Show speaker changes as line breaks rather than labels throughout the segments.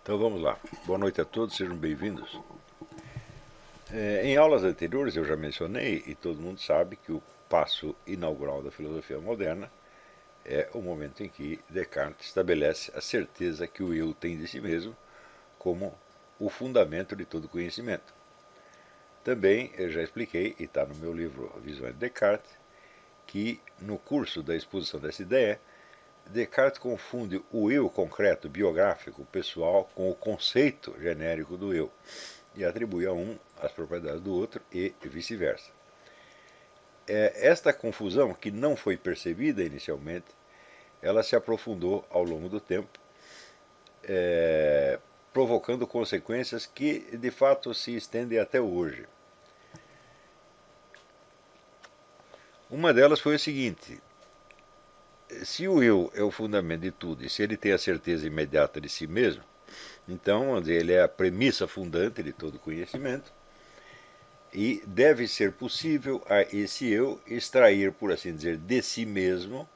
Então vamos lá. Boa noite a todos, sejam bem-vindos. Em aulas anteriores eu já mencionei, e todo mundo sabe, que o passo inaugural da filosofia moderna é o momento em que Descartes estabelece a certeza que o eu tem de si mesmo como o fundamento de todo conhecimento. Também eu já expliquei, e está no meu livro Visões de Descartes, que no curso da exposição dessa ideia, Descartes confunde o eu concreto, biográfico, pessoal, com o conceito genérico do eu e atribui a um as propriedades do outro e vice-versa. Esta confusão, que não foi percebida inicialmente, ela se aprofundou ao longo do tempo, provocando consequências que de fato se estendem até hoje. Uma delas foi o seguinte: se o eu é o fundamento de tudo e se ele tem a certeza imediata de si mesmo, então vamos dizer, ele é a premissa fundante de todo conhecimento e deve ser possível a esse eu extrair, por assim dizer, de si mesmo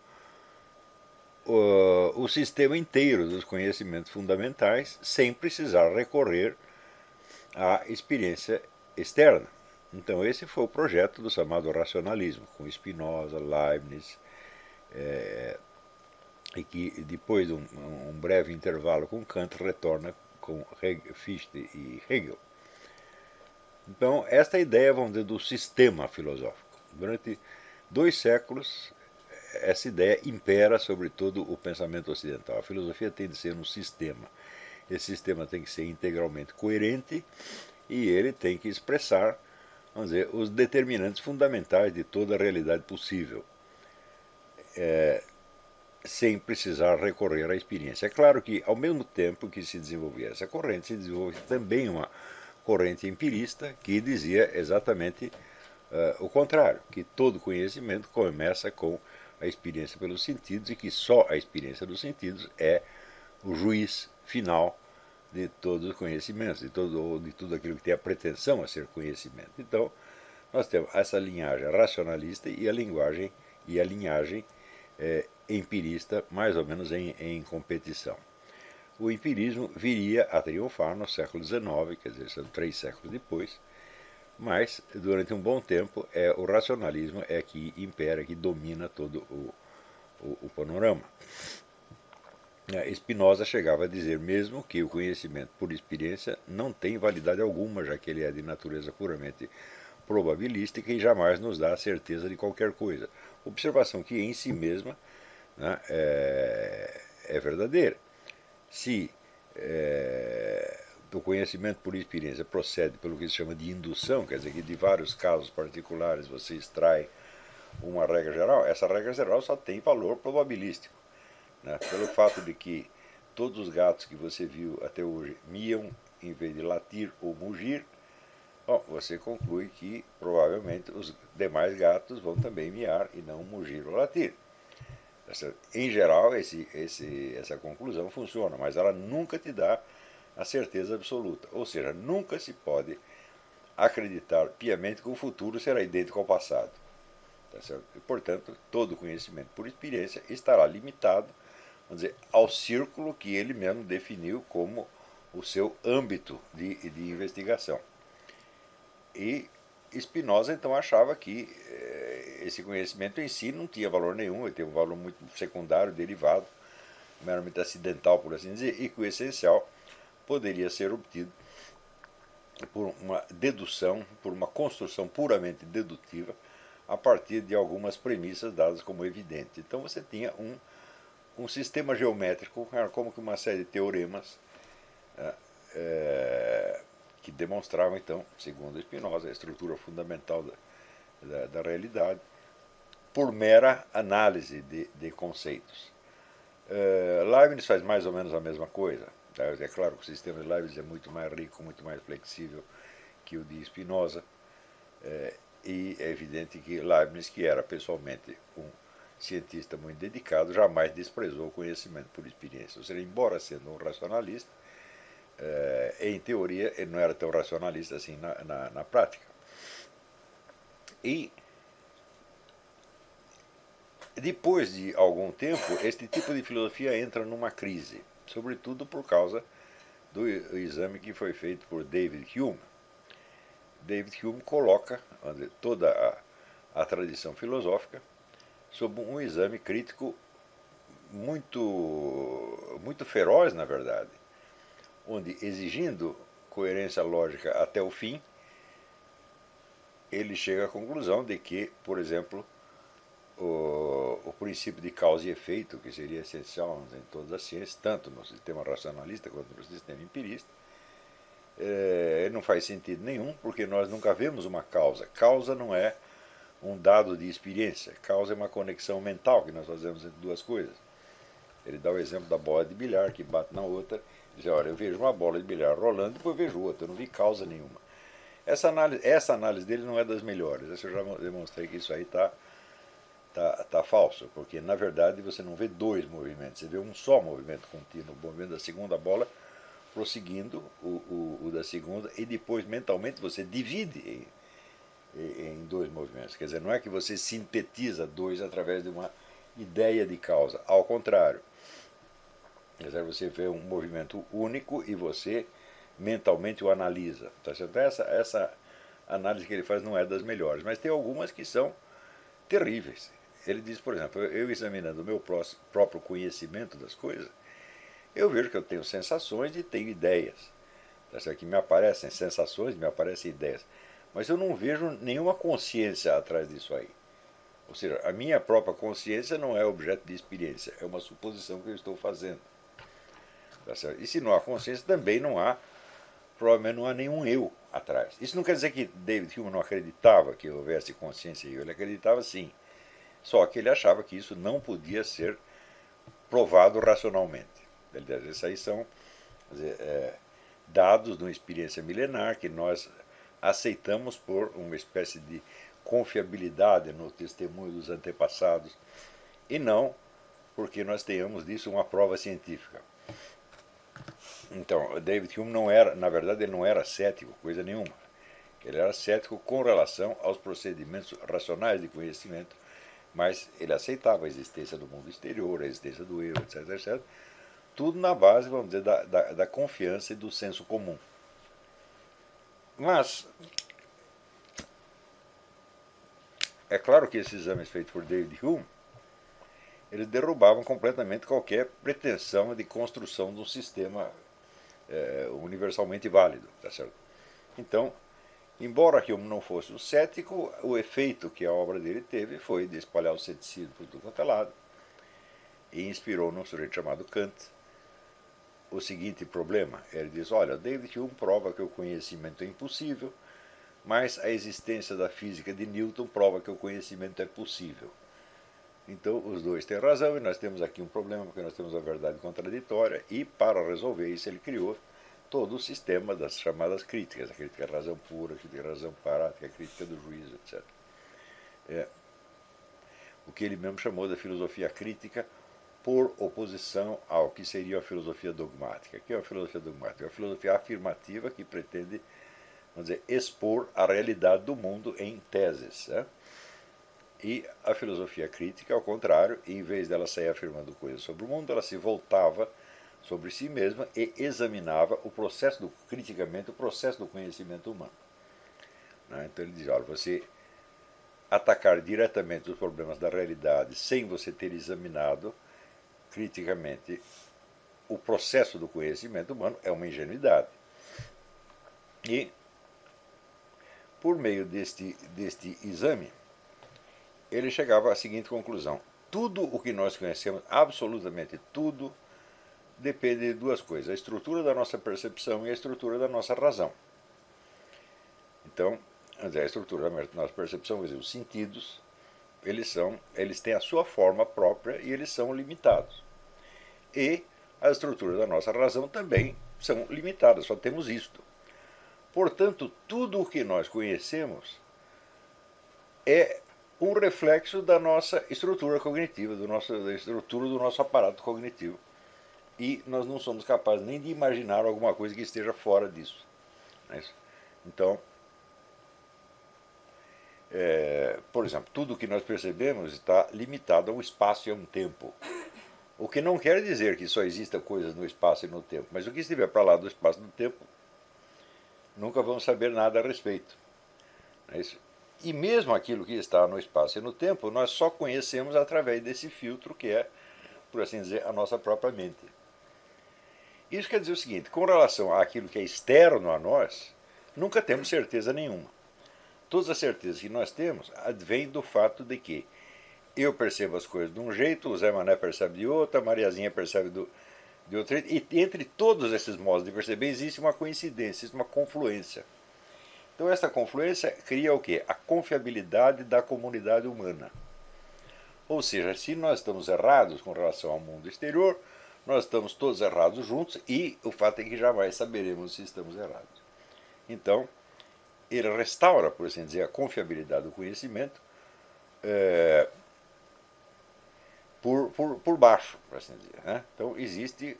o sistema inteiro dos conhecimentos fundamentais sem precisar recorrer à experiência externa. Então esse foi o projeto do chamado racionalismo, com Spinoza, Leibniz, e que depois de um breve intervalo com Kant retorna com Fichte e Hegel. Então esta ideia, vamos dizer, do sistema filosófico. Durante 2 séculos essa ideia impera sobre todo o pensamento ocidental. A filosofia tem de ser um sistema. Esse sistema tem que ser integralmente coerente e ele tem que expressar, vamos dizer, os determinantes fundamentais de toda a realidade possível, sem precisar recorrer à experiência. É claro que, ao mesmo tempo que se desenvolvia essa corrente, se desenvolvia também uma corrente empirista que dizia exatamente o contrário, que todo conhecimento começa com a experiência pelos sentidos e que só a experiência dos sentidos é o juiz final de todos os conhecimentos, de tudo aquilo que tem a pretensão a ser conhecimento. Então, nós temos essa linhagem racionalista e a linhagem empirista mais ou menos em competição. O empirismo viria a triunfar no século XIX, quer dizer, são 3 séculos depois, mas durante um bom tempo o racionalismo é que impera, que domina todo o panorama. Spinoza chegava a dizer mesmo que o conhecimento por experiência não tem validade alguma, já que ele é de natureza puramente probabilística e jamais nos dá a certeza de qualquer coisa. Observação que em si mesma, né, é verdadeira. Se o conhecimento por experiência procede pelo que se chama de indução, quer dizer que de vários casos particulares você extrai uma regra geral, essa regra geral só tem valor probabilístico. Né? Pelo fato de que todos os gatos que você viu até hoje miam em vez de latir ou mugir, bom, você conclui que provavelmente os demais gatos vão também miar e não mugir ou latir. Em geral, essa conclusão funciona, mas ela nunca te dá a certeza absoluta. Ou seja, nunca se pode acreditar piamente que o futuro será idêntico ao passado. Tá certo? E, portanto, todo conhecimento por experiência estará limitado, vamos dizer, ao círculo que ele mesmo definiu como o seu âmbito de investigação. E Spinoza então achava que esse conhecimento em si não tinha valor nenhum, ele tem um valor muito secundário, derivado, meramente acidental, por assim dizer, e que o essencial poderia ser obtido por uma dedução, por uma construção puramente dedutiva, a partir de algumas premissas dadas como evidentes. Então você tinha um sistema geométrico, como que uma série de teoremas, que demonstravam, então, segundo Spinoza, a estrutura fundamental da realidade, por mera análise de conceitos. Leibniz faz mais ou menos a mesma coisa. É claro que o sistema de Leibniz é muito mais rico, muito mais flexível que o de Spinoza, e é evidente que Leibniz, que era pessoalmente um cientista muito dedicado, jamais desprezou o conhecimento por experiência. Ou seja, embora sendo um racionalista, em teoria ele não era tão racionalista assim na prática. E depois de algum tempo, este tipo de filosofia entra numa crise, sobretudo por causa do exame que foi feito por David Hume. David Hume coloca toda a tradição filosófica sob um exame crítico muito feroz, na verdade, onde, exigindo coerência lógica até o fim, ele chega à conclusão de que, por exemplo, o princípio de causa e efeito, que seria essencial em todas as ciências, tanto no sistema racionalista quanto no sistema empirista, não faz sentido nenhum, porque nós nunca vemos uma causa. Causa não é um dado de experiência, causa é uma conexão mental que nós fazemos entre duas coisas. Ele dá o exemplo da bola de bilhar que bate na outra, e diz, olha, eu vejo uma bola de bilhar rolando, depois vejo outra, eu não vi causa nenhuma. Essa análise dele não é das melhores, eu já demonstrei que isso aí tá falso, porque na verdade você não vê dois movimentos, você vê um só movimento contínuo, o movimento da segunda bola prosseguindo o da segunda, e depois mentalmente você divide em dois movimentos. Quer dizer, não é que você sintetiza dois através de uma ideia de causa, ao contrário. Quer dizer, você vê um movimento único e você mentalmente o analisa. Tá certo? Essa análise que ele faz não é das melhores, mas tem algumas que são terríveis. Ele diz, por exemplo, eu examinando o meu próprio conhecimento das coisas, eu vejo que eu tenho sensações e tenho ideias. Tá certo? Que me aparecem sensações, me aparecem ideias. Mas eu não vejo nenhuma consciência atrás disso aí. Ou seja, a minha própria consciência não é objeto de experiência, é uma suposição que eu estou fazendo. Tá certo? E se não há consciência, também não há, provavelmente não há nenhum eu atrás. Isso não quer dizer que David Hume não acreditava que houvesse consciência e eu. Ele acreditava sim. Só que ele achava que isso não podia ser provado racionalmente. Esses aí são dados de uma experiência milenar que nós aceitamos por uma espécie de confiabilidade no testemunho dos antepassados e não porque nós tenhamos disso uma prova científica. Então, David Hume não era, na verdade, ele não era cético, coisa nenhuma. Ele era cético com relação aos procedimentos racionais de conhecimento, mas ele aceitava a existência do mundo exterior, a existência do eu, etc, etc. Tudo na base, vamos dizer, da confiança e do senso comum. Mas é claro que esses exames feitos por David Hume, eles derrubavam completamente qualquer pretensão de construção de um sistema universalmente válido, tá certo? Então, embora Hume não fosse um cético, o efeito que a obra dele teve foi de espalhar o ceticismo por tudo quanto é lado, e inspirou num sujeito chamado Kant o seguinte problema. Ele diz, olha, David Hume prova que o conhecimento é impossível, mas a existência da física de Newton prova que o conhecimento é possível. Então os dois têm razão e nós temos aqui um problema porque nós temos a verdade contraditória e para resolver isso ele criou todo o sistema das chamadas críticas, a crítica à razão pura, a crítica à razão parática, a crítica do juízo, etc. O que ele mesmo chamou de filosofia crítica por oposição ao que seria a filosofia dogmática. O que é a filosofia dogmática? É a filosofia afirmativa que pretende, vamos dizer, expor a realidade do mundo em teses. E a filosofia crítica, ao contrário, em vez dela sair afirmando coisas sobre o mundo, ela se voltava sobre si mesma e examinava criticamente o processo do conhecimento humano. Então ele diz, olha, você atacar diretamente os problemas da realidade sem você ter examinado criticamente o processo do conhecimento humano é uma ingenuidade. E, por meio deste exame, ele chegava à seguinte conclusão: tudo o que nós conhecemos, absolutamente tudo, depende de duas coisas: a estrutura da nossa percepção e a estrutura da nossa razão. Então, a estrutura da nossa percepção, quer dizer, os sentidos, eles têm a sua forma própria e eles são limitados. E a estrutura da nossa razão também são limitadas, só temos isto. Portanto, tudo o que nós conhecemos é um reflexo da nossa estrutura cognitiva, da estrutura do nosso aparato cognitivo. E nós não somos capazes nem de imaginar alguma coisa que esteja fora disso. Então, por exemplo, tudo o que nós percebemos está limitado a um espaço e a um tempo. O que não quer dizer que só existam coisas no espaço e no tempo, mas o que estiver para lá do espaço e do tempo, nunca vamos saber nada a respeito. É isso. E mesmo aquilo que está no espaço e no tempo, nós só conhecemos através desse filtro que é, por assim dizer, a nossa própria mente. Isso quer dizer o seguinte: com relação àquilo que é externo a nós, nunca temos certeza nenhuma. Todas as certezas que nós temos advêm do fato de que eu percebo as coisas de um jeito, o Zé Mané percebe de outro, a Mariazinha percebe de outro jeito, e entre todos esses modos de perceber existe uma coincidência, existe uma confluência. Então essa confluência cria o quê? A confiabilidade da comunidade humana. Ou seja, se nós estamos errados com relação ao mundo exterior, nós estamos todos errados juntos e o fato é que jamais saberemos se estamos errados. Então, ele restaura, por assim dizer, a confiabilidade do conhecimento por baixo, por assim dizer. Né? Então, existe,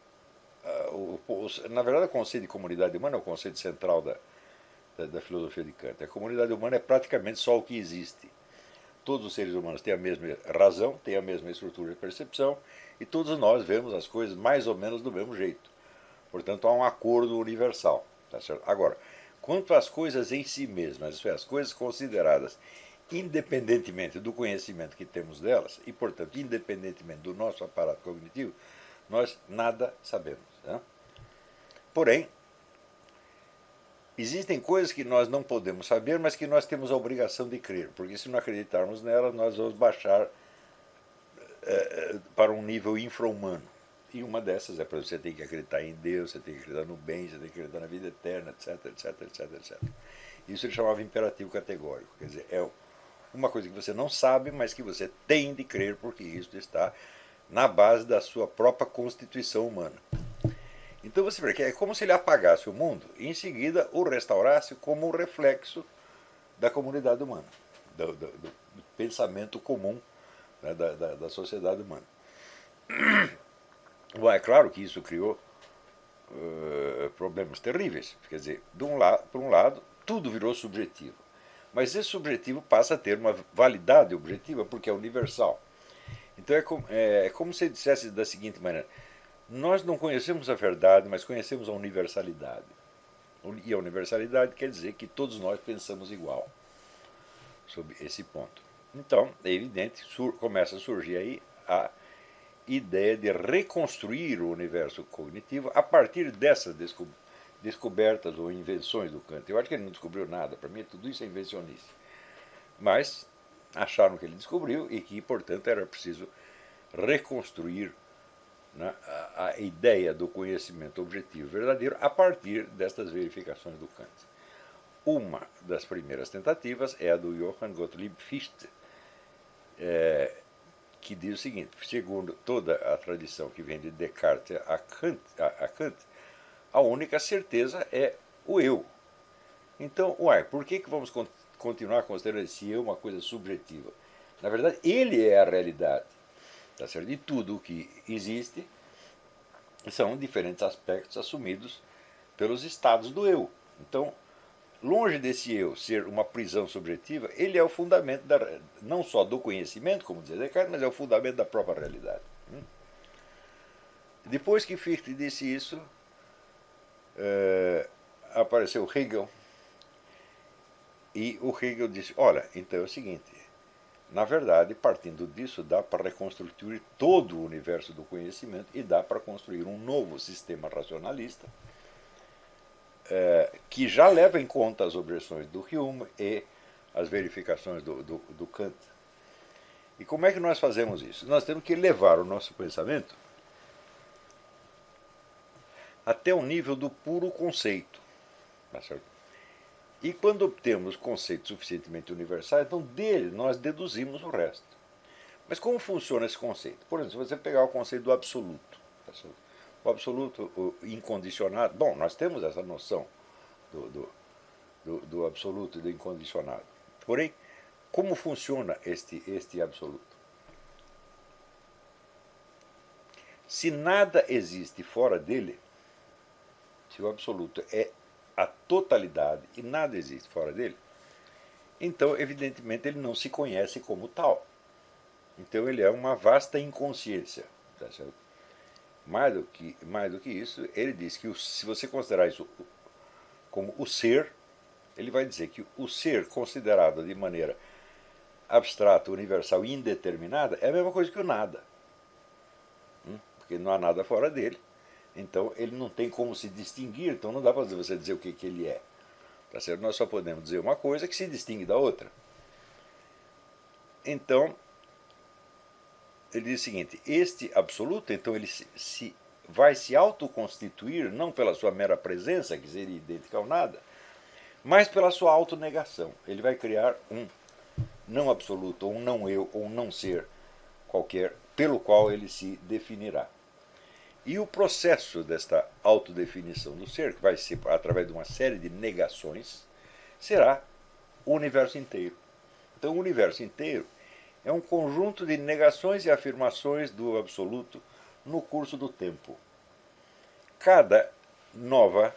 na verdade, o conceito de comunidade humana é o conceito central da filosofia de Kant. A comunidade humana é praticamente só o que existe. Todos os seres humanos têm a mesma razão, têm a mesma estrutura de percepção e todos nós vemos as coisas mais ou menos do mesmo jeito. Portanto, há um acordo universal. Tá certo? Agora, quanto às coisas em si mesmas, isso é, as coisas consideradas independentemente do conhecimento que temos delas e, portanto, independentemente do nosso aparato cognitivo, nós nada sabemos. Né? Porém, existem coisas que nós não podemos saber, mas que nós temos a obrigação de crer, porque se não acreditarmos nelas, nós vamos baixar para um nível infra-humano. E uma dessas é para você ter que acreditar em Deus, você tem que acreditar no bem, você tem que acreditar na vida eterna, etc, etc, etc, etc. Isso ele chamava imperativo categórico, quer dizer, é uma coisa que você não sabe, mas que você tem de crer, porque isso está na base da sua própria constituição humana. Então você vê que é como se ele apagasse o mundo e em seguida o restaurasse como um reflexo da comunidade humana, do pensamento comum, né, da sociedade humana. Bom, é claro que isso criou problemas terríveis. Quer dizer, por um lado, tudo virou subjetivo. Mas esse subjetivo passa a ter uma validade objetiva porque é universal. Então é como se dissesse da seguinte maneira: nós não conhecemos a verdade, mas conhecemos a universalidade. E a universalidade quer dizer que todos nós pensamos igual sobre esse ponto. Então, é evidente, começa a surgir aí a ideia de reconstruir o universo cognitivo a partir dessas descobertas ou invenções do Kant. Eu acho que ele não descobriu nada, para mim tudo isso é invencionice. Mas acharam que ele descobriu e que, portanto, era preciso reconstruir, né, a ideia do conhecimento objetivo verdadeiro a partir destas verificações do Kant. Uma das primeiras tentativas é a do Johann Gottlieb Fichte, que diz o seguinte: segundo toda a tradição que vem de Descartes a Kant, a única certeza é o eu. Então, por que vamos continuar considerando esse eu uma coisa subjetiva? Na verdade, ele é a realidade. Tá certo? E tudo o que existe são diferentes aspectos assumidos pelos estados do eu. Então, longe desse eu ser uma prisão subjetiva, ele é o fundamento não só do conhecimento, como dizia Descartes, mas é o fundamento da própria realidade. Depois que Fichte disse isso, apareceu Hegel, e o Hegel disse: olha, então é o seguinte, na verdade, partindo disso, dá para reconstruir todo o universo do conhecimento e dá para construir um novo sistema racionalista que já leva em conta as objeções do Hume e as verificações do Kant. E como é que nós fazemos isso? Nós temos que levar o nosso pensamento até o nível do puro conceito. Tá certo? E quando obtemos conceitos suficientemente universais, então dele nós deduzimos o resto. Mas como funciona esse conceito? Por exemplo, se você pegar o conceito do absoluto, tá certo? O absoluto, o incondicionado, bom, nós temos essa noção do absoluto e do incondicionado. Porém, como funciona este absoluto? Se nada existe fora dele, se o absoluto é a totalidade e nada existe fora dele, então, evidentemente, ele não se conhece como tal. Então, ele é uma vasta inconsciência. Tá certo? Mais do que isso, ele diz que se você considerar isso como o ser, ele vai dizer que o ser considerado de maneira abstrata, universal e indeterminada é a mesma coisa que o nada. Porque não há nada fora dele. Então ele não tem como se distinguir, então não dá para você dizer o que ele é. Tá certo? Nós só podemos dizer uma coisa que se distingue da outra. Então, ele diz o seguinte: este absoluto, então, ele vai se autoconstituir não pela sua mera presença, que seria idêntica ao nada, mas pela sua autonegação. Ele vai criar um não absoluto, ou um não eu, ou um não ser qualquer, pelo qual ele se definirá. E o processo desta autodefinição do ser, que vai ser através de uma série de negações, será o universo inteiro. Então, o universo inteiro é um conjunto de negações e afirmações do absoluto no curso do tempo. Cada nova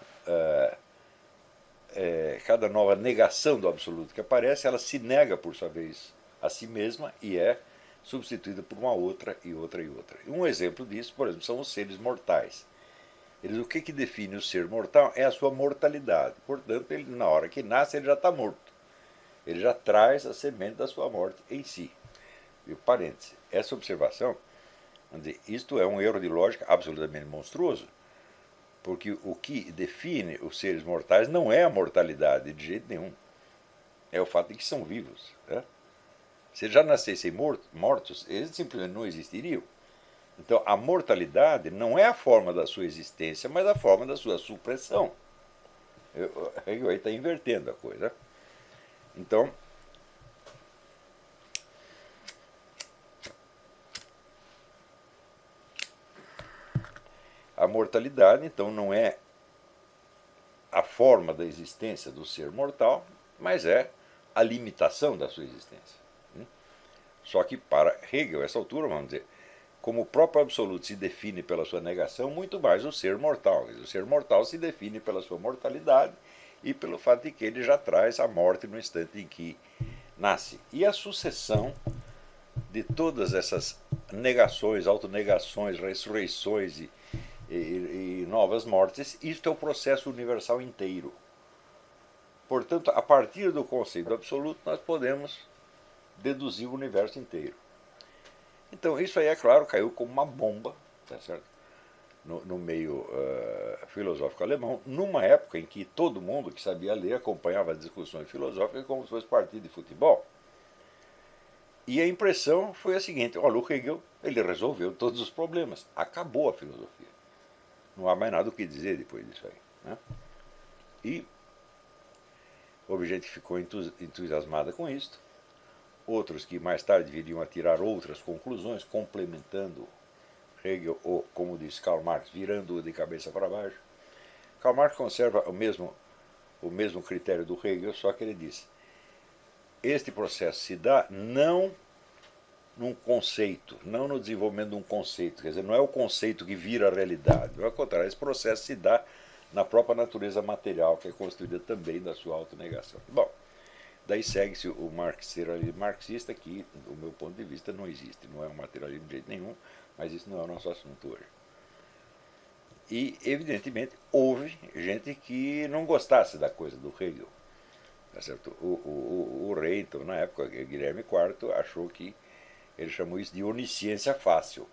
negação do absoluto que aparece, ela se nega, por sua vez, a si mesma e é substituída por uma outra e outra e outra. Um exemplo disso, por exemplo, são os seres mortais. O que define o ser mortal é a sua mortalidade. Portanto, ele, na hora que nasce, ele já está morto. Ele já traz a semente da sua morte em si. E parêntese, essa observação, isto é um erro de lógica absolutamente monstruoso, porque o que define os seres mortais não é a mortalidade de jeito nenhum. É o fato de que são vivos. Né? Se eles já nascessem mortos, eles simplesmente não existiriam. Então, a mortalidade não é a forma da sua existência, mas a forma da sua supressão. Hegel está invertendo a coisa. Então, a mortalidade, então, não é a forma da existência do ser mortal, mas é a limitação da sua existência. Só que para Hegel, essa altura, vamos dizer, como o próprio absoluto se define pela sua negação, muito mais o ser mortal. O ser mortal se define pela sua mortalidade e pelo fato de que ele já traz a morte no instante em que nasce. E a sucessão de todas essas negações, autonegações, ressurreições e novas mortes, isto é o processo universal inteiro. Portanto, a partir do conceito absoluto, nós podemos deduzir o universo inteiro. Então, isso aí, é claro, caiu como uma bomba, tá certo? No meio filosófico alemão, numa época em que todo mundo que sabia ler acompanhava as discussões filosóficas como se fosse partido de futebol. E a impressão foi a seguinte: olha, o Hegel, ele resolveu todos os problemas, acabou a filosofia. Não há mais nada o que dizer depois disso aí. Né? E houve gente que ficou entusiasmada com isto, outros que mais tarde viriam a tirar outras conclusões, complementando Hegel, ou, como diz Karl Marx, virando-o de cabeça para baixo. Karl Marx conserva o mesmo critério do Hegel, só que ele diz: este processo se dá não num conceito, não no desenvolvimento de um conceito, quer dizer, não é o conceito que vira a realidade, ao contrário, esse processo se dá na própria natureza material, que é constituída também da sua autonegação. Bom, daí segue-se o materialismo marxista, que, do meu ponto de vista, não existe. Não é um materialismo de jeito nenhum, mas isso não é o nosso assunto hoje. E, evidentemente, houve gente que não gostasse da coisa do Hegel. Tá certo? O rei, então, na época, Guilherme IV, achou que ele chamou isso de onisciência fácil.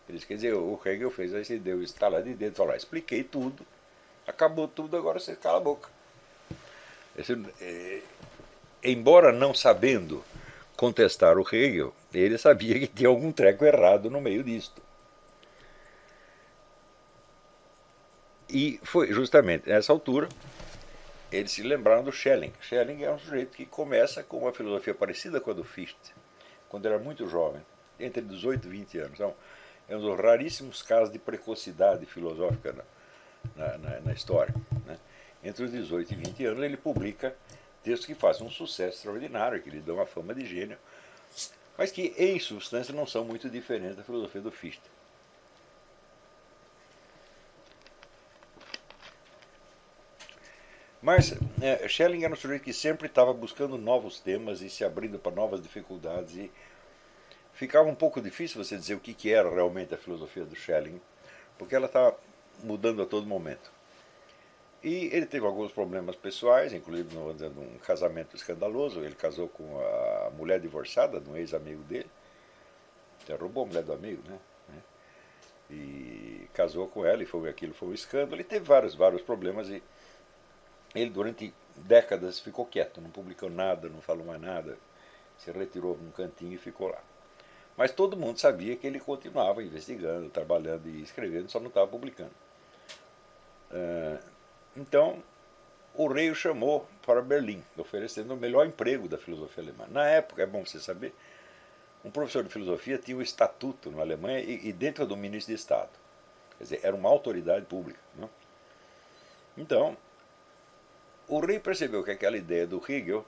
Ele disse, quer dizer, o Hegel fez, aí você deu estalar de dedo, falou: expliquei tudo, acabou tudo, agora você cala a boca. Embora não sabendo contestar o Hegel, ele sabia que tinha algum treco errado no meio disto. E foi justamente nessa altura eles se lembraram do Schelling. Schelling é um sujeito que começa com uma filosofia parecida com a do Fichte, quando era muito jovem, entre 18 e 20 anos. Então, é um dos raríssimos casos de precocidade filosófica na história. Né? Entre os 18 e 20 anos ele publica textos que fazem um sucesso extraordinário, que lhe dão a fama de gênio, mas que, em substância, não são muito diferentes da filosofia do Fichte. Mas Schelling era um sujeito que sempre estava buscando novos temas e se abrindo para novas dificuldades, e ficava um pouco difícil você dizer o que era realmente a filosofia do Schelling, porque ela está mudando a todo momento. E ele teve alguns problemas pessoais, inclusive um casamento escandaloso. Ele casou com a mulher divorciada de um ex-amigo dele. Já roubou a mulher do amigo, né? E casou com ela, e aquilo foi um escândalo. Ele teve vários problemas, e ele durante décadas ficou quieto, não publicou nada, não falou mais nada, se retirou num cantinho e ficou lá. Mas todo mundo sabia que ele continuava investigando, trabalhando e escrevendo, só não estava publicando. Então, o rei o chamou para Berlim, oferecendo o melhor emprego da filosofia alemã. Na época, é bom você saber, um professor de filosofia tinha um estatuto na Alemanha e dentro do ministro de Estado. Quer dizer, era uma autoridade pública. Não? Então, o rei percebeu que aquela ideia do Hegel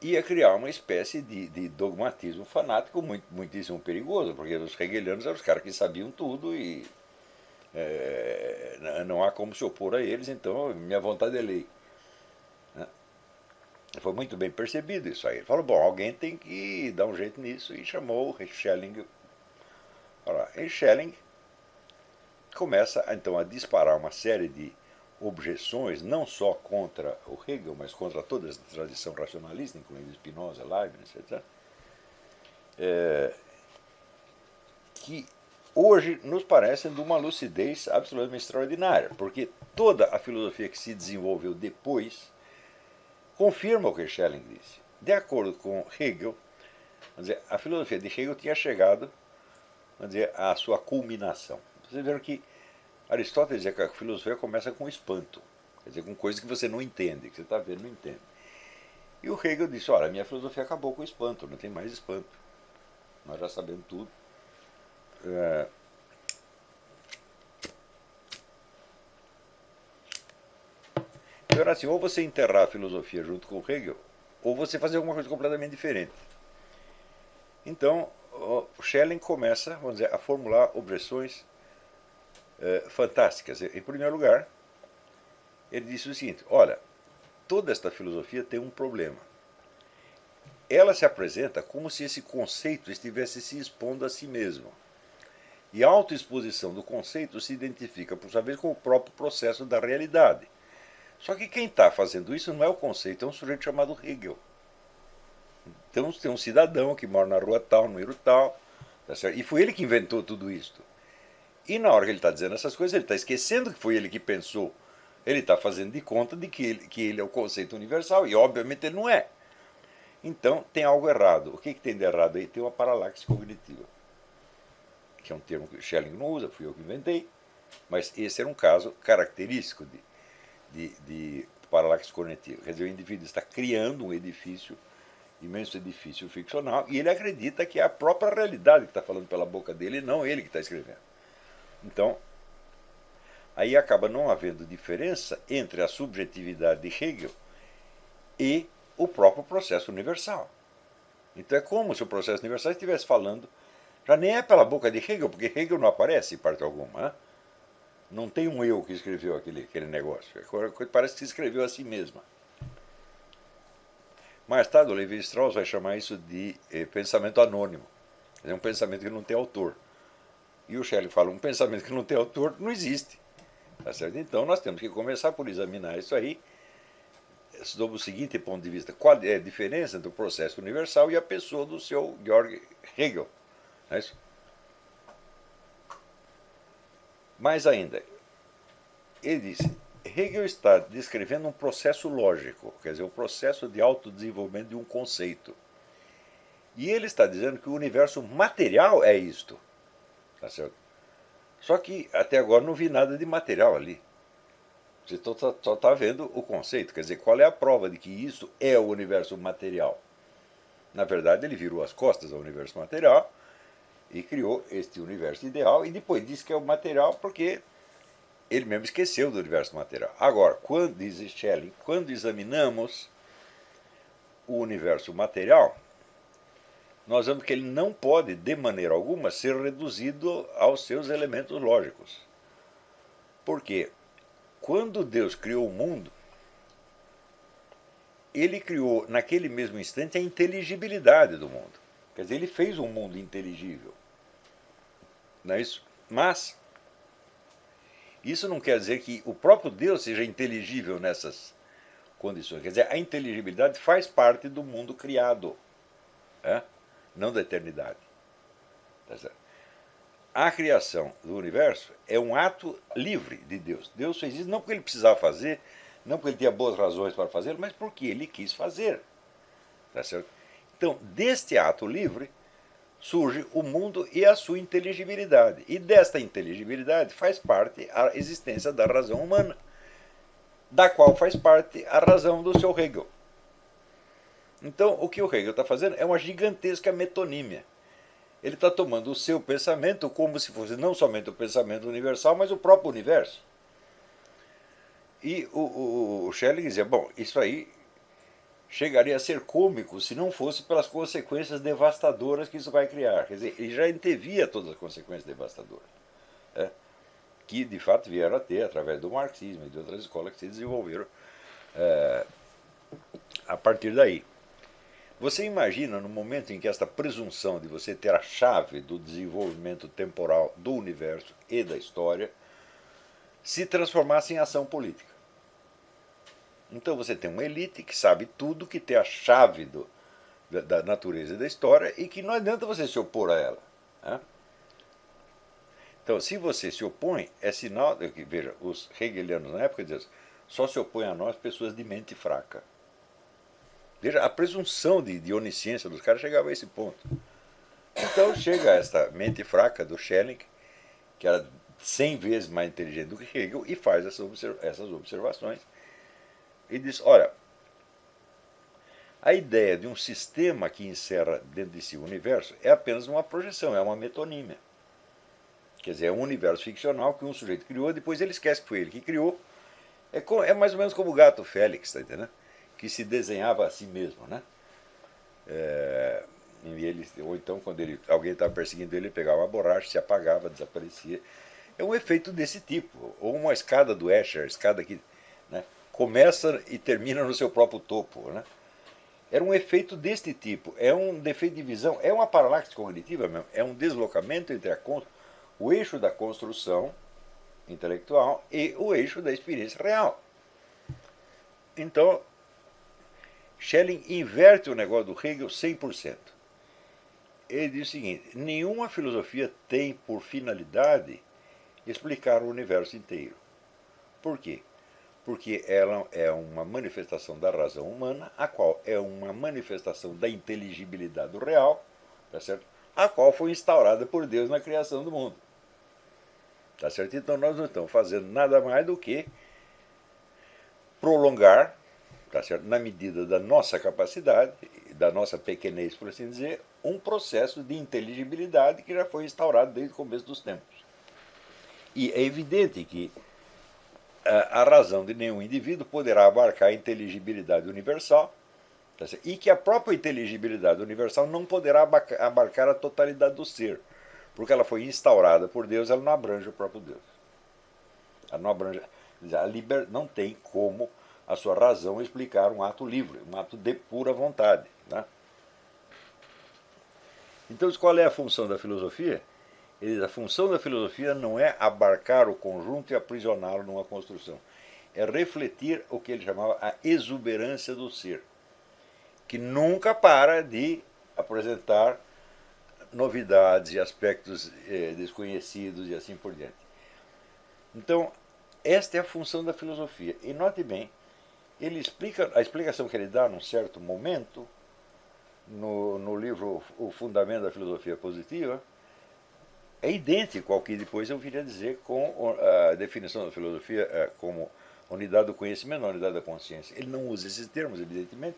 ia criar uma espécie de dogmatismo fanático muitíssimo perigoso, porque os hegelianos eram os caras que sabiam tudo e não há como se opor a eles, então minha vontade é lei. Foi muito bem percebido isso aí. Ele falou, bom, alguém tem que dar um jeito nisso, e chamou o Schelling. E Schelling começa então a disparar uma série de objeções, não só contra o Hegel, mas contra toda essa tradição racionalista, incluindo Spinoza, Leibniz, etc., que hoje nos parecem de uma lucidez absolutamente extraordinária, porque toda a filosofia que se desenvolveu depois confirma o que Schelling disse. De acordo com Hegel, a filosofia de Hegel tinha chegado à sua culminação. Vocês viram que Aristóteles dizia que a filosofia começa com espanto, quer dizer, com coisas que você não entende, que você está vendo e não entende. E o Hegel disse, olha, a minha filosofia acabou com o espanto, não tem mais espanto. Nós já sabemos tudo. Então era assim, ou você enterrar a filosofia junto com o Hegel, ou você fazer alguma coisa completamente diferente. Então, o Schelling começa, vamos dizer, a formular objeções fantásticas. Em primeiro lugar, ele disse o seguinte, olha, toda esta filosofia tem um problema. Ela se apresenta como se esse conceito estivesse se expondo a si mesmo. E a autoexposição do conceito se identifica, por sua vez, com o próprio processo da realidade. Só que quem está fazendo isso não é o conceito, é um sujeito chamado Hegel. Então tem um cidadão que mora na rua tal, no número tal, tá certo? E foi ele que inventou tudo isso. E na hora que ele está dizendo essas coisas, ele está esquecendo que foi ele que pensou. Ele está fazendo de conta de que ele é o conceito universal, e obviamente ele não é. Então tem algo errado. O que tem de errado aí? Tem uma paralaxe cognitiva, que é um termo que o Schelling não usa, fui eu que inventei, mas esse era um caso característico de paralaxe cognitiva. Quer dizer, o indivíduo está criando um edifício, imenso edifício ficcional, e ele acredita que é a própria realidade que está falando pela boca dele, e não ele que está escrevendo. Então, aí acaba não havendo diferença entre a subjetividade de Hegel e o próprio processo universal. Então é como se o processo universal estivesse falando, já nem é pela boca de Hegel, porque Hegel não aparece em parte alguma. Né? Não tem um eu que escreveu aquele negócio. Parece que se escreveu a si mesma. Mais tarde, o Levi-Strauss vai chamar isso de pensamento anônimo. É um pensamento que não tem autor. E o Schelling fala, um pensamento que não tem autor não existe. Tá certo? Então nós temos que começar por examinar isso aí, sob o seguinte ponto de vista, qual é a diferença entre o processo universal e a pessoa do seu Georg Hegel. Não é isso? Mais ainda, ele disse, Hegel está descrevendo um processo lógico, quer dizer, o processo de autodesenvolvimento de um conceito. E ele está dizendo que o universo material é isto. Tá certo? Só que até agora não vi nada de material ali. Você só está vendo o conceito, quer dizer, qual é a prova de que isso é o universo material? Na verdade, ele virou as costas ao universo material e criou este universo ideal, e depois disse que é o material porque ele mesmo esqueceu do universo material. Agora, diz Schelling, quando examinamos o universo material, nós vemos que ele não pode, de maneira alguma, ser reduzido aos seus elementos lógicos. Por quê? Quando Deus criou o mundo, ele criou naquele mesmo instante a inteligibilidade do mundo. Quer dizer, ele fez um mundo inteligível. Não é isso? Mas isso não quer dizer que o próprio Deus seja inteligível nessas condições. Quer dizer, a inteligibilidade faz parte do mundo criado, não da eternidade. Tá certo? A criação do universo é um ato livre de Deus. Deus fez isso não porque ele precisava fazer, não porque ele tinha boas razões para fazer, mas porque ele quis fazer. Tá certo? Então, deste ato livre, surge o mundo e a sua inteligibilidade. E desta inteligibilidade faz parte a existência da razão humana, da qual faz parte a razão do seu Hegel. Então, o que o Hegel está fazendo é uma gigantesca metonímia. Ele está tomando o seu pensamento como se fosse não somente o pensamento universal, mas o próprio universo. E o Schelling dizia, bom, isso aí chegaria a ser cômico se não fosse pelas consequências devastadoras que isso vai criar. Quer dizer, ele já antevia todas as consequências devastadoras, que de fato vieram a ter através do marxismo e de outras escolas que se desenvolveram a partir daí. Você imagina no momento em que esta presunção de você ter a chave do desenvolvimento temporal do universo e da história se transformasse em ação política. Então você tem uma elite que sabe tudo, que tem a chave da natureza e da história e que não adianta você se opor a ela. Então, se você se opõe, é sinal de que, veja, os hegelianos na época diziam, só se opõem a nós pessoas de mente fraca. Veja, a presunção de onisciência dos caras chegava a esse ponto. Então chega esta mente fraca do Schelling, que era 100 vezes mais inteligente do que Hegel, e faz essas observações. E diz, olha, a ideia de um sistema que encerra dentro de si o universo é apenas uma projeção, é uma metonímia. Quer dizer, é um universo ficcional que um sujeito criou, depois ele esquece que foi ele que criou. É mais ou menos como o gato Félix, tá entendendo? Que se desenhava a si mesmo, né? Ou então, quando alguém estava perseguindo ele pegava uma borracha, se apagava, desaparecia. É um efeito desse tipo. Ou uma escada do Escher, escada que, né, começa e termina no seu próprio topo. Né? Era um efeito deste tipo. É um defeito de visão, é uma paralaxe cognitiva mesmo. É um deslocamento entre o eixo da construção intelectual e o eixo da experiência real. Então, Schelling inverte o negócio do Hegel 100%. Ele diz o seguinte, nenhuma filosofia tem por finalidade explicar o universo inteiro. Por quê? Porque ela é uma manifestação da razão humana, a qual é uma manifestação da inteligibilidade do real, tá certo? A qual foi instaurada por Deus na criação do mundo. Tá certo? Então nós não estamos fazendo nada mais do que prolongar, tá certo? Na medida da nossa capacidade, da nossa pequenez, por assim dizer, um processo de inteligibilidade que já foi instaurado desde o começo dos tempos. E é evidente que a razão de nenhum indivíduo poderá abarcar a inteligibilidade universal, tá certo? E que a própria inteligibilidade universal não poderá abarcar a totalidade do ser, porque ela foi instaurada por Deus, ela não abrange o próprio Deus. Ela não abrange, não tem como a sua razão explicar um ato livre, um ato de pura vontade. Né? Então, qual é a função da filosofia? A função da filosofia não é abarcar o conjunto e aprisioná-lo numa construção. É refletir o que ele chamava a exuberância do ser, que nunca para de apresentar novidades e aspectos desconhecidos e assim por diante. Então, esta é a função da filosofia. E note bem, a explicação que ele dá num certo momento, no livro O Fundamento da Filosofia Positiva, é idêntico ao que depois eu viria dizer com a definição da filosofia como unidade do conhecimento, a unidade da consciência. Ele não usa esses termos, evidentemente.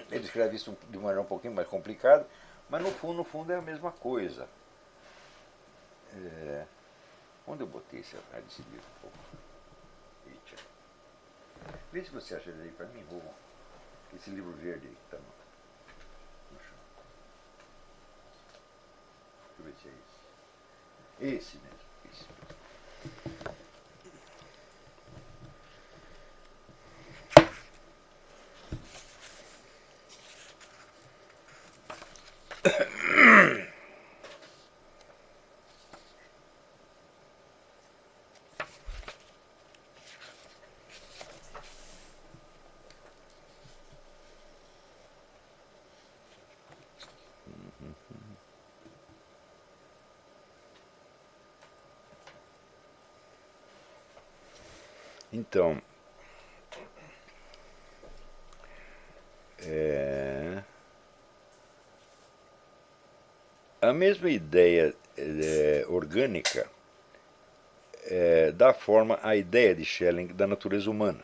Ele escreve isso de maneira um pouquinho mais complicada, mas no fundo é a mesma coisa. Onde eu botei esse livro? Vê se você acha ele aí para mim, Rubão. Esse livro verde aí que está no chão. Deixa eu ver se é esse. Esse mesmo. Esse mesmo. Então, a mesma ideia orgânica dá forma à ideia de Schelling da natureza humana.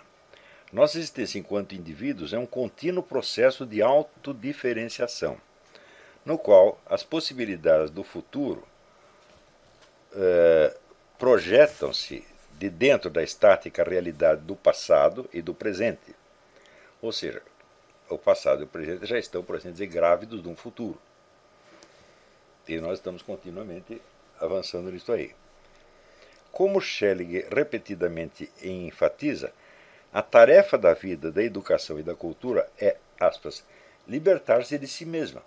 Nossa existência enquanto indivíduos é um contínuo processo de autodiferenciação, no qual as possibilidades do futuro projetam-se de dentro da estática realidade do passado e do presente. Ou seja, o passado e o presente já estão, por assim dizer, grávidos de um futuro. E nós estamos continuamente avançando nisso aí. Como Schelling repetidamente enfatiza, a tarefa da vida, da educação e da cultura é, aspas, libertar-se de si mesma.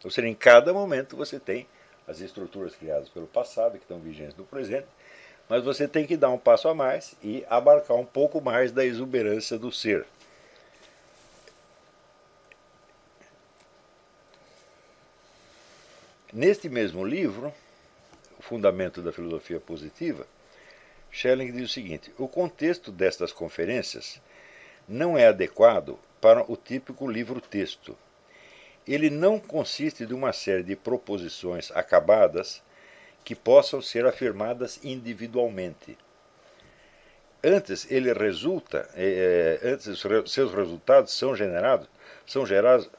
Ou seja, em cada momento você tem as estruturas criadas pelo passado, que estão vigentes no presente, mas você tem que dar um passo a mais e abarcar um pouco mais da exuberância do ser. Neste mesmo livro, O Fundamento da Filosofia Positiva, Schelling diz o seguinte: o contexto destas conferências não é adequado para o típico livro-texto. Ele não consiste de uma série de proposições acabadas que possam ser afirmadas individualmente. Antes, ele resulta, antes seus resultados são gerados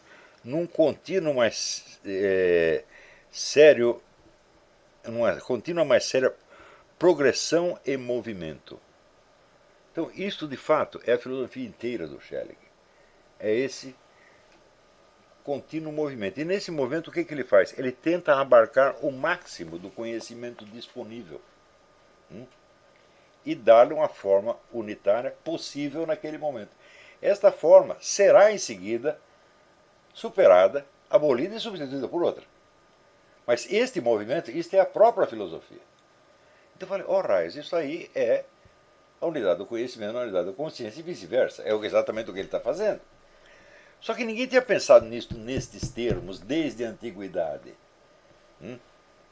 num contínuo mais sério, numa contínua mais séria progressão e movimento. Então, isso de fato é a filosofia inteira do Schelling. É esse contínuo movimento. E nesse movimento, o que ele faz? Ele tenta abarcar o máximo do conhecimento disponível e dar-lhe uma forma unitária possível naquele momento. Esta forma será em seguida superada, abolida e substituída por outra. Mas este movimento, isto é a própria filosofia. Então eu falei, raios, isso aí é a unidade do conhecimento, a unidade da consciência e vice-versa. É exatamente o que ele está fazendo. Só que ninguém tinha pensado nisto nestes termos desde a antiguidade.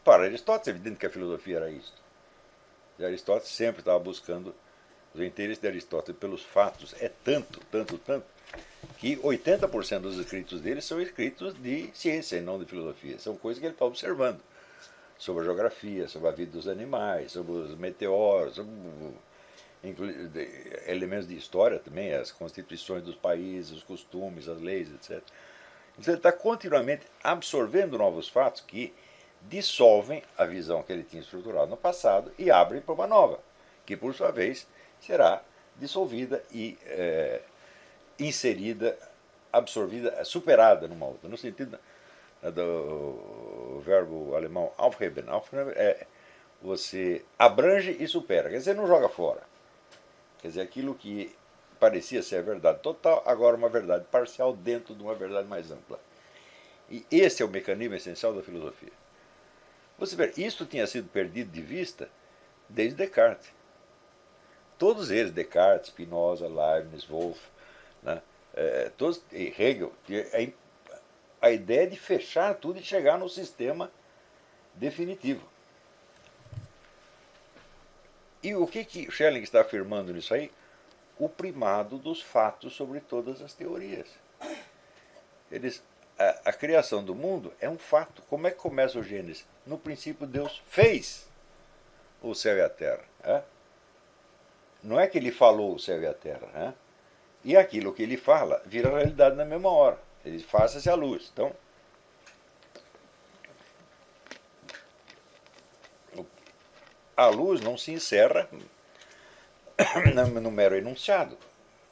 Para Aristóteles, é evidente que a filosofia era isto. E Aristóteles sempre estava buscando o interesse de Aristóteles pelos fatos. É tanto, que 80% dos escritos dele são escritos de ciência e não de filosofia. São coisas que ele está observando. Sobre a geografia, sobre a vida dos animais, sobre os meteoros, sobre elementos de história também, as constituições dos países, os costumes, as leis, etc. Então ele está continuamente absorvendo novos fatos que dissolvem a visão que ele tinha estruturado no passado e abrem para uma nova, que por sua vez será dissolvida e inserida, absorvida, superada numa outra, no sentido do verbo alemão aufheben. Aufheben é você abrange e supera, quer dizer, não joga fora. Quer dizer, aquilo que parecia ser a verdade total, agora uma verdade parcial dentro de uma verdade mais ampla. E esse é o mecanismo essencial da filosofia. Você vê, isso tinha sido perdido de vista desde Descartes. Todos eles, Descartes, Spinoza, Leibniz, Wolff, né, todos, e Hegel, a ideia de fechar tudo e chegar no sistema definitivo. E o que Schelling está afirmando nisso aí? O primado dos fatos sobre todas as teorias. A criação do mundo é um fato. Como é que começa o Gênesis? No princípio, Deus fez o céu e a terra. Não é que ele falou o céu e a terra. E aquilo que ele fala vira realidade na mesma hora. Ele faça-se a luz. Então, a luz não se encerra no mero enunciado.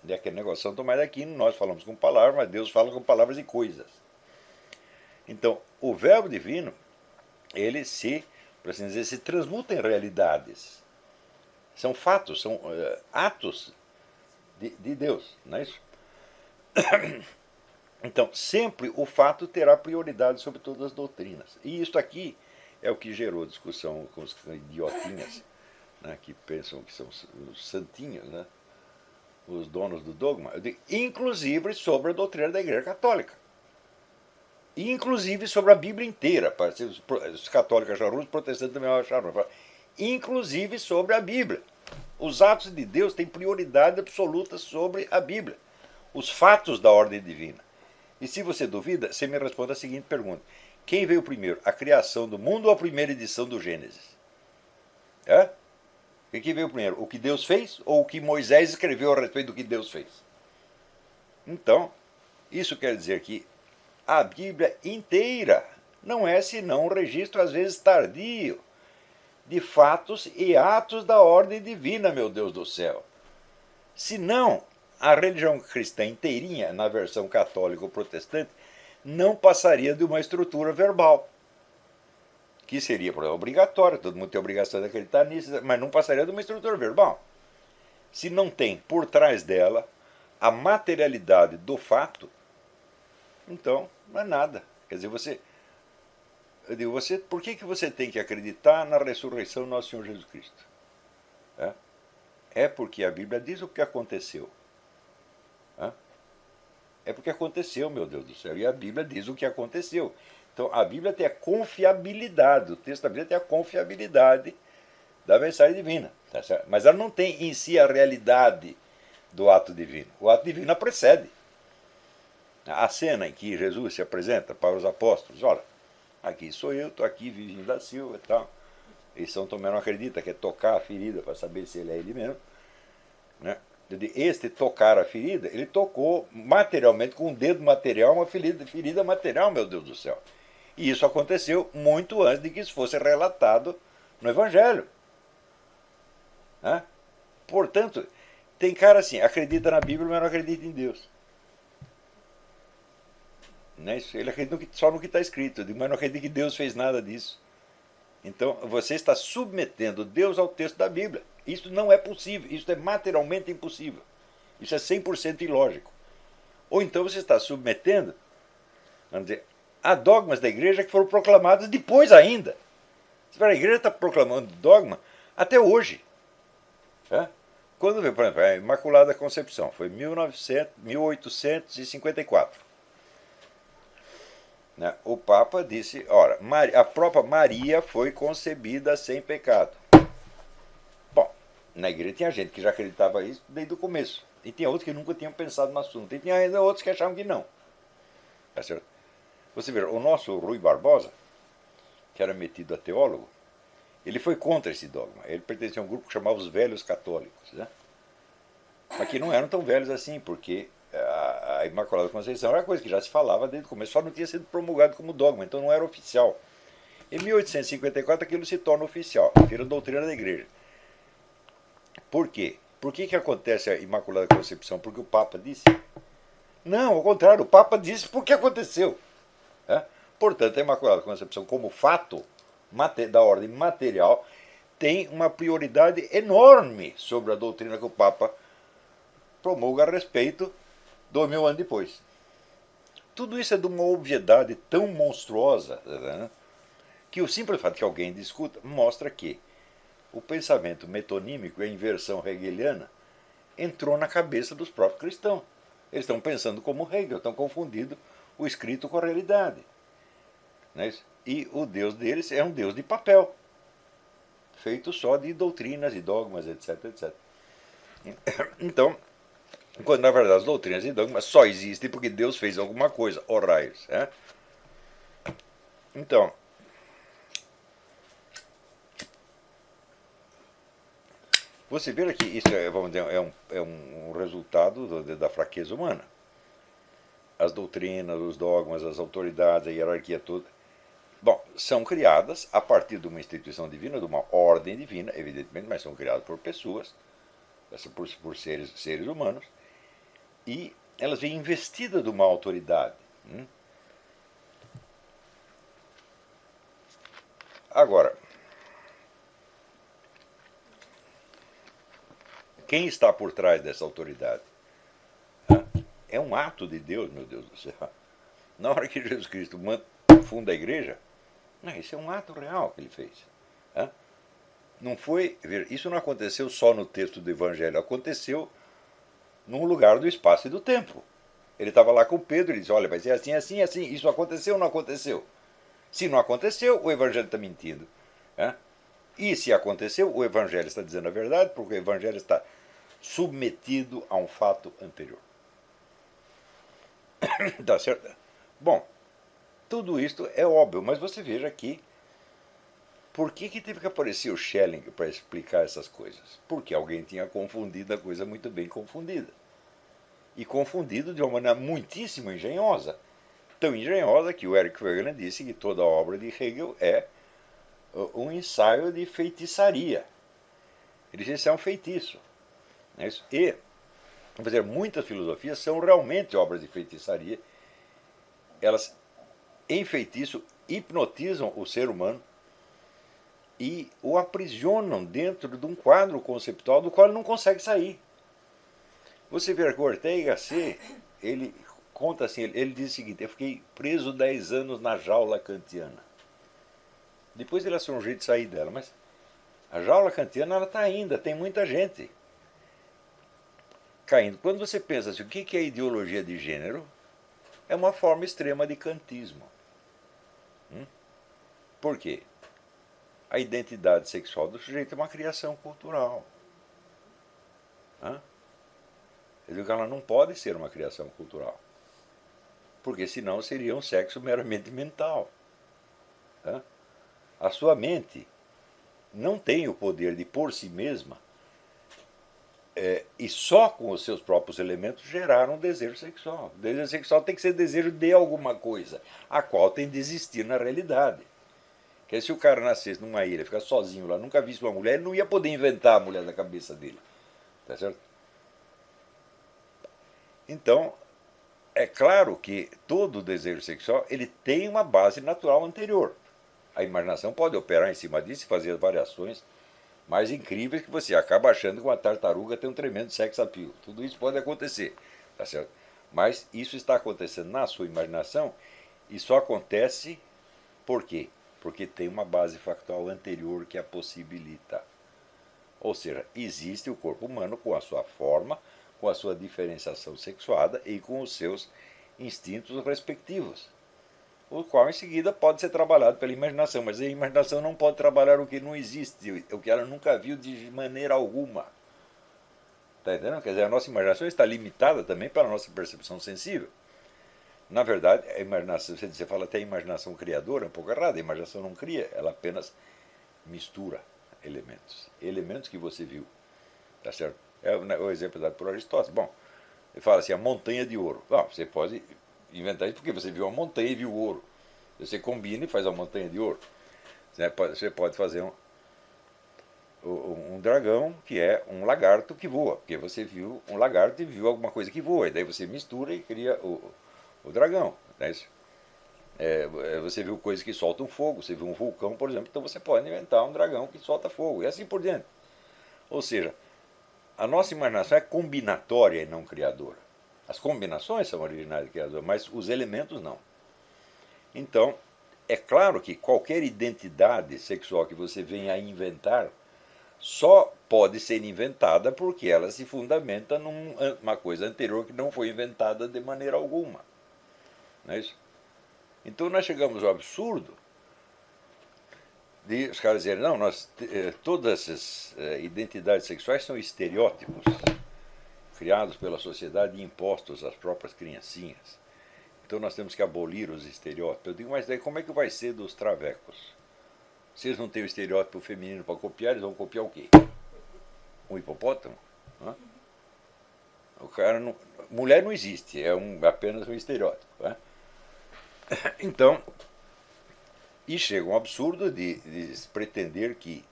É aquele negócio São Tomás de Aquino, nós falamos com palavras, mas Deus fala com palavras e coisas. Então, o verbo divino, ele por assim dizer, se transmuta em realidades. São fatos, são atos de Deus, não é isso? Então, sempre o fato terá prioridade sobre todas as doutrinas. E isso aqui é o que gerou discussão com os idiotinhas, né, que pensam que são os santinhos, né, os donos do dogma, inclusive sobre a doutrina da Igreja Católica. E inclusive sobre a Bíblia inteira. Os católicos acharam ruim, os protestantes também acharam ruim. Inclusive sobre a Bíblia. Os atos de Deus têm prioridade absoluta sobre a Bíblia. Os fatos da ordem divina. E se você duvida, você me responde a seguinte pergunta. Quem veio primeiro, a criação do mundo ou a primeira edição do Gênesis? É? O que veio primeiro? O que Deus fez ou o que Moisés escreveu a respeito do que Deus fez? Então, isso quer dizer que a Bíblia inteira não é senão um registro, às vezes tardio, de fatos e atos da ordem divina, meu Deus do céu. Se não, a religião cristã inteirinha, na versão católica ou protestante, não passaria de uma estrutura verbal, que seria obrigatória, todo mundo tem a obrigação de acreditar nisso, mas não passaria de uma estrutura verbal. Se não tem por trás dela a materialidade do fato, então não é nada. Quer dizer, por que você tem que acreditar na ressurreição do nosso Senhor Jesus Cristo? É porque a Bíblia diz o que aconteceu. É porque aconteceu, meu Deus do céu. E a Bíblia diz o que aconteceu. Então a Bíblia tem a confiabilidade, o texto da Bíblia tem a confiabilidade da mensagem divina. Tá certo? Mas ela não tem em si a realidade do ato divino. O ato divino a precede. A cena em que Jesus se apresenta para os apóstolos, olha, aqui sou eu, estou aqui, Virgem da Silva e tal. E São Tomé não acredita, quer tocar a ferida para saber se ele é ele mesmo. Né? Este tocar a ferida, ele tocou materialmente, com um dedo material, uma ferida material, meu Deus do céu. E isso aconteceu muito antes de que isso fosse relatado no Evangelho. Né? Portanto, tem cara assim, acredita na Bíblia, mas não acredita em Deus. Né? Ele acredita só no que está escrito, mas não acredita que Deus fez nada disso. Então, você está submetendo Deus ao texto da Bíblia. Isso não é possível, isso é materialmente impossível. Isso é 100% ilógico. Ou então você está submetendo, vamos dizer, a dogmas da igreja que foram proclamados depois ainda. A igreja está proclamando dogma até hoje. Quando veio, por exemplo, a Imaculada Concepção, foi 1854. O Papa disse, ora, a própria Maria foi concebida sem pecado. Bom, na igreja tinha gente que já acreditava isso desde o começo. E tinha outros que nunca tinham pensado no assunto. E tinha ainda outros que achavam que não. Tá certo? Você vê, o nosso Rui Barbosa, que era metido a teólogo, ele foi contra esse dogma. Ele pertencia a um grupo que chamava os Velhos Católicos. Né? Mas que não eram tão velhos assim, porque a Imaculada Conceição era coisa que já se falava desde o começo, só não tinha sido promulgado como dogma, então não era oficial. Em 1854 aquilo se torna oficial, vira doutrina da igreja. Por quê? Por que acontece a Imaculada Concepção? Porque o Papa disse? Não, ao contrário, o Papa disse porque aconteceu. Portanto, a Imaculada Concepção, como fato da ordem material, tem uma prioridade enorme sobre a doutrina que o Papa promulga a respeito 2000 anos depois. Tudo isso é de uma obviedade tão monstruosa, né, que o simples fato que alguém discuta mostra que o pensamento metonímico e a inversão hegeliana entrou na cabeça dos próprios cristãos. Eles estão pensando como Hegel, estão confundindo o escrito com a realidade. Né? E o Deus deles é um Deus de papel, feito só de doutrinas e dogmas, etc, etc. Então, quando na verdade as doutrinas e dogmas só existem porque Deus fez alguma coisa, ó raios. Então, você vê que isso vamos dizer, é um resultado da fraqueza humana. As doutrinas, os dogmas, as autoridades, a hierarquia toda, bom, são criadas a partir de uma instituição divina, de uma ordem divina, evidentemente, mas são criadas por pessoas, por seres humanos, e elas vêm investidas de uma autoridade. Agora, quem está por trás dessa autoridade? É um ato de Deus, meu Deus do céu. Na hora que Jesus Cristo funda a igreja, isso é um ato real que ele fez. Não foi, isso não aconteceu só no texto do Evangelho, aconteceu num lugar do espaço e do tempo. Ele estava lá com Pedro e disse, olha, vai ser assim, assim, assim, isso aconteceu ou não aconteceu? Se não aconteceu, o Evangelho está mentindo. E se aconteceu, o Evangelho está dizendo a verdade, porque o Evangelho está submetido a um fato anterior. Tá certo? Bom, tudo isto é óbvio, mas você veja aqui por que teve que aparecer o Schelling para explicar essas coisas? Porque alguém tinha confundido a coisa muito bem confundida. E confundido de uma maneira muitíssimo engenhosa. Tão engenhosa que o Eric Wegener disse que toda a obra de Hegel é um ensaio de feitiçaria. Ele disse que isso é um feitiço. E, vamos dizer, muitas filosofias são realmente obras de feitiçaria. Elas, em feitiço, hipnotizam o ser humano e o aprisionam dentro de um quadro conceptual do qual ele não consegue sair. Você vê que o Ortega y Gasset, ele conta assim, ele diz o seguinte: eu fiquei preso 10 anos na jaula kantiana. Depois ele achou um jeito de sair dela, mas a jaula kantiana ela está ainda, tem muita gente caindo. Quando você pensa assim, o que é ideologia de gênero? É uma forma extrema de kantismo. Por quê? A identidade sexual do sujeito é uma criação cultural. Quer dizer que ela não pode ser uma criação cultural, porque senão seria um sexo meramente mental. A sua mente não tem o poder de, por si mesma, e só com os seus próprios elementos, gerar um desejo sexual. O desejo sexual tem que ser desejo de alguma coisa, a qual tem de existir na realidade. Porque se o cara nascesse numa ilha, ficar sozinho lá, nunca visse uma mulher, ele não ia poder inventar a mulher da cabeça dele. Tá certo? Então, é claro que todo desejo sexual ele tem uma base natural anterior. A imaginação pode operar em cima disso e fazer variações mais incríveis que você acaba achando que uma tartaruga tem um tremendo sex appeal. Tudo isso pode acontecer, tá certo? Mas isso está acontecendo na sua imaginação e só acontece por quê? Porque tem uma base factual anterior que a possibilita. Ou seja, existe o corpo humano com a sua forma, com a sua diferenciação sexuada e com os seus instintos respectivos, o qual em seguida pode ser trabalhado pela imaginação, mas a imaginação não pode trabalhar o que não existe, o que ela nunca viu de maneira alguma. Está entendendo? Quer dizer, a nossa imaginação está limitada também pela nossa percepção sensível. Na verdade, a imaginação, você fala até a imaginação criadora, é um pouco errado, a imaginação não cria, ela apenas mistura elementos que você viu. Tá certo? É o exemplo dado por Aristóteles. Bom, ele fala assim, a montanha de ouro. Não, você pode inventar isso porque você viu a montanha e viu o ouro. Você combina e faz a montanha de ouro. Você pode fazer um dragão que é um lagarto que voa, porque você viu um lagarto e viu alguma coisa que voa, e daí você mistura e cria o dragão. Não é isso? Você viu coisas que soltam fogo, você viu um vulcão, por exemplo, então você pode inventar um dragão que solta fogo, e assim por diante. Ou seja, a nossa imaginação é combinatória e não criadora. As combinações são originais do criador, mas os elementos não. Então, é claro que qualquer identidade sexual que você venha a inventar só pode ser inventada porque ela se fundamenta numa coisa anterior que não foi inventada de maneira alguma. Não é isso? Então nós chegamos ao absurdo de os caras dizerem, não, todas essas identidades sexuais são estereótipos criados pela sociedade e impostos às próprias criancinhas. Então nós temos que abolir os estereótipos. Eu digo, mas daí como é que vai ser dos travecos? Se eles não têm o estereótipo feminino para copiar, eles vão copiar o quê? Um hipopótamo? Hã? O cara não, mulher não existe, é apenas um estereótipo. Né? Então, e chega um absurdo de pretender que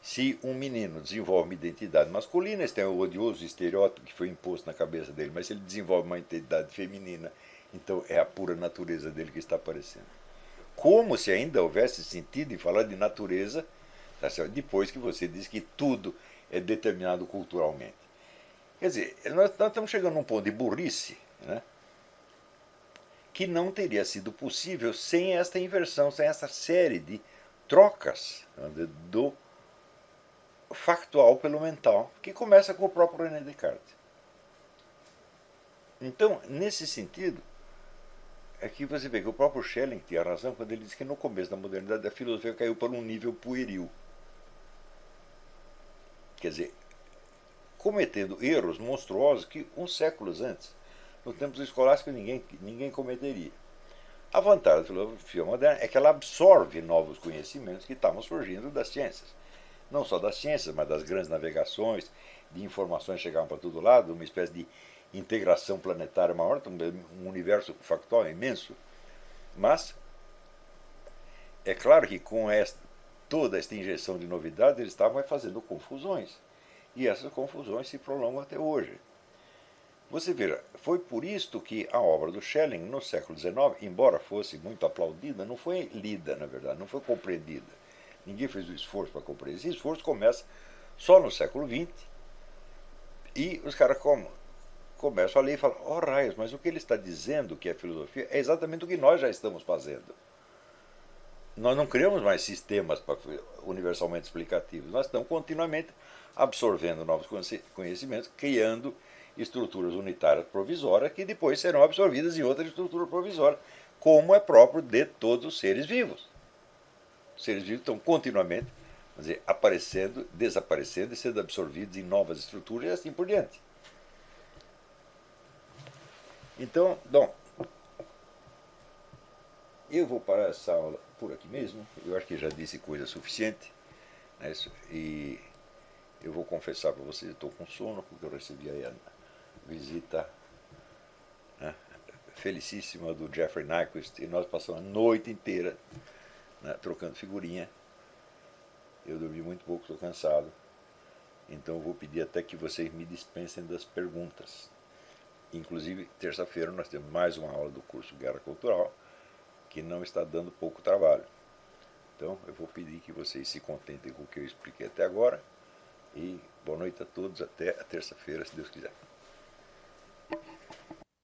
se um menino desenvolve uma identidade masculina, esse tem o odioso estereótipo que foi imposto na cabeça dele, mas se ele desenvolve uma identidade feminina, então é a pura natureza dele que está aparecendo. Como se ainda houvesse sentido em falar de natureza, tá certo? Depois que você diz que tudo é determinado culturalmente. Quer dizer, nós estamos chegando a um ponto de burrice, né, que não teria sido possível sem esta inversão, sem essa série de trocas, né, do factual pelo mental, que começa com o próprio René Descartes. Então, nesse sentido, é que você vê que o próprio Schelling tinha razão quando ele diz que no começo da modernidade a filosofia caiu para um nível pueril. quer dizer, cometendo erros monstruosos que uns séculos antes, no tempo escolástico, ninguém cometeria. A vantagem da filosofia moderna é que ela absorve novos conhecimentos que estavam surgindo das ciências. Não só das ciências, mas das grandes navegações, de informações que chegavam para todo lado, uma espécie de integração planetária maior, um universo factual imenso. Mas é claro que com toda esta injeção de novidades, eles estavam fazendo confusões. E essas confusões se prolongam até hoje. Você veja, foi por isto que a obra do Schelling, no século XIX, embora fosse muito aplaudida, não foi lida, na verdade, não foi compreendida. Ninguém fez o esforço para compreender. Esse esforço começa só no século XX, e os caras começam a ler e falam, oh raios, mas o que ele está dizendo que é filosofia é exatamente o que nós já estamos fazendo. Nós não criamos mais sistemas universalmente explicativos, nós estamos continuamente absorvendo novos conhecimentos, criando estruturas unitárias provisórias que depois serão absorvidas em outra estrutura provisória, como é próprio de todos os seres vivos. Os seres vivos estão continuamente, vamos dizer, aparecendo, desaparecendo e sendo absorvidos em novas estruturas e assim por diante. Então, bom, eu vou parar essa aula por aqui mesmo. Eu acho que já disse coisa suficiente, né? E eu vou confessar para vocês, estou com sono, porque eu recebi aí a visita, né, felicíssima do Jeffrey Nyquist, e nós passamos a noite inteira, né, trocando figurinha. Eu dormi muito pouco, estou cansado. Então eu vou pedir até que vocês me dispensem das perguntas. Inclusive, terça-feira nós temos mais uma aula do curso Guerra Cultural, que não está dando pouco trabalho. Então eu vou pedir que vocês se contentem com o que eu expliquei até agora. E boa noite a todos, até a terça-feira, se Deus quiser.